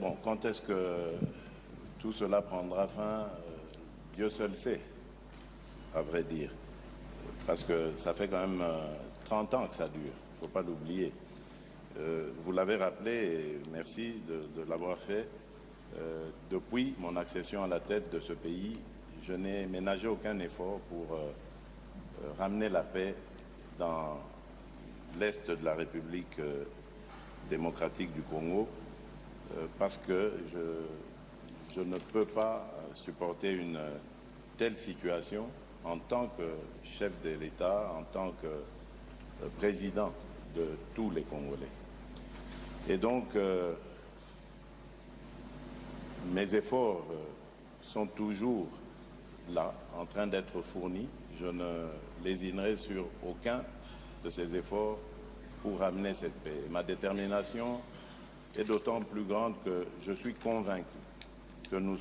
Bon, quand est-ce que tout cela prendra fin? Dieu seul sait, à vrai dire. Parce que ça fait quand même 30 ans que ça dure, il ne faut pas l'oublier. Vous l'avez rappelé, et merci de l'avoir fait. Depuis mon accession à la tête de ce pays, je n'ai ménagé aucun effort pour ramener la paix dans l'est de la République démocratique du Congo, parce que je ne peux pas supporter une telle situation en tant que chef de l'État, en tant que président de tous les Congolais. Et donc, mes efforts sont toujours là, en train d'être fournis. Je ne lésinerai sur aucun de ces efforts pour ramener cette paix. Ma détermination est d'autant plus grande que je suis convaincu que nous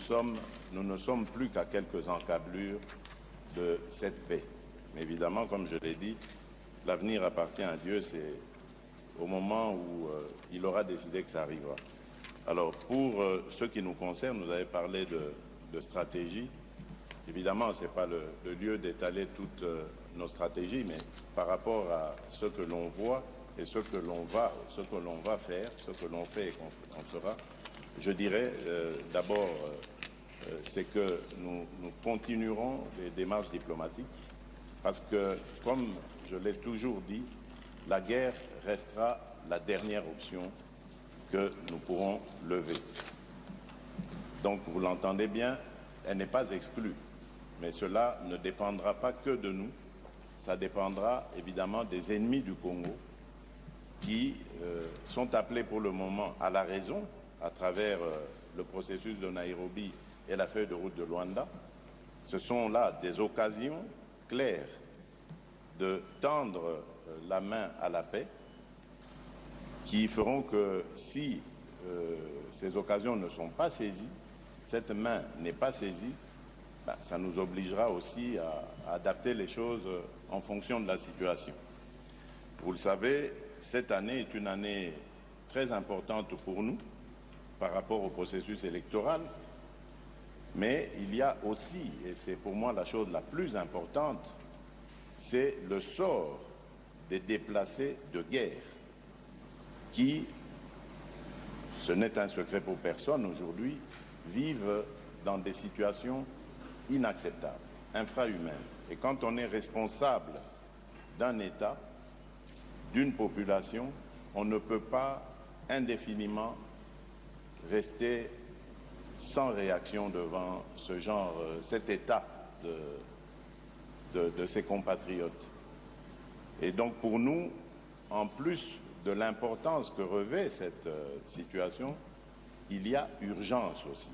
ne sommes plus qu'à quelques encablures de cette paix. Mais évidemment, comme je l'ai dit, l'avenir appartient à Dieu, c'est au moment où il aura décidé que ça arrivera. Alors, pour ce qui nous concerne, vous avez parlé de stratégie. Évidemment, ce n'est pas le lieu d'étaler toutes nos stratégies, mais par rapport à ce que l'on voit et ce que l'on va faire, ce que l'on fait et qu'on fera, je dirais d'abord, c'est que nous continuerons les démarches diplomatiques parce que, comme je l'ai toujours dit, la guerre restera la dernière option que nous pourrons lever. Donc, vous l'entendez bien, elle n'est pas exclue. Mais cela ne dépendra pas que de nous, ça dépendra évidemment des ennemis du Congo qui sont appelés pour le moment à la raison à travers le processus de Nairobi et la feuille de route de Luanda. Ce sont là des occasions claires de tendre la main à la paix qui feront que si ces occasions ne sont pas saisies, cette main n'est pas saisie, ça nous obligera aussi à adapter les choses en fonction de la situation. Vous le savez, cette année est une année très importante pour nous par rapport au processus électoral, mais il y a aussi, et c'est pour moi la chose la plus importante, c'est le sort des déplacés de guerre qui, ce n'est un secret pour personne aujourd'hui, vivent dans des situations inacceptables, infrahumaines. Et quand on est responsable d'un État, d'une population, on ne peut pas indéfiniment rester sans réaction devant ce genre, cet état de ses compatriotes. Et donc pour nous, en plus de l'importance que revêt cette situation, il y a urgence aussi.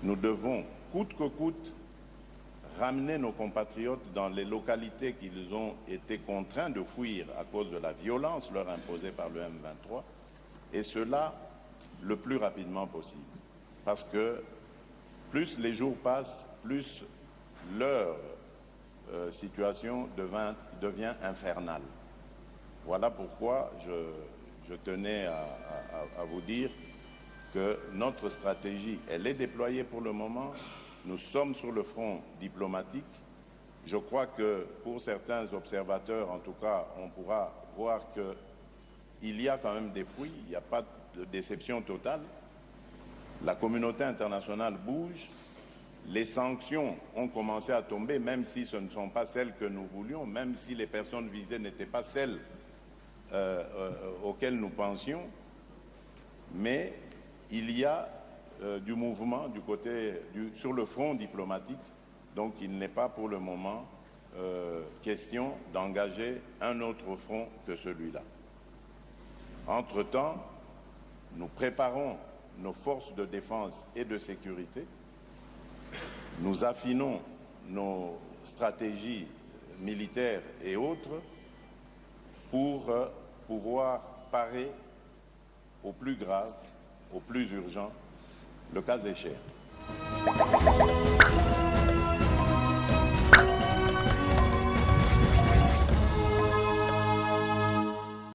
Nous devons, coûte que coûte, ramener nos compatriotes dans les localités qu'ils ont été contraints de fuir à cause de la violence leur imposée par le M23, et cela le plus rapidement possible. Parce que plus les jours passent, plus leur situation devient infernale. Voilà pourquoi je tenais à vous dire que notre stratégie, elle est déployée pour le moment. Nous sommes sur le front diplomatique. Je crois que pour certains observateurs, en tout cas, on pourra voir qu'il y a quand même des fruits, il n'y a pas de déception totale. La communauté internationale bouge, les sanctions ont commencé à tomber, même si ce ne sont pas celles que nous voulions, même si les personnes visées n'étaient pas celles auxquelles nous pensions, mais il y a du mouvement sur le front diplomatique, donc il n'est pas pour le moment question d'engager un autre front que celui-là. Entre-temps, nous préparons nos forces de défense et de sécurité, nous affinons nos stratégies militaires et autres pour pouvoir parer au plus grave, au plus urgent, le cas échéant.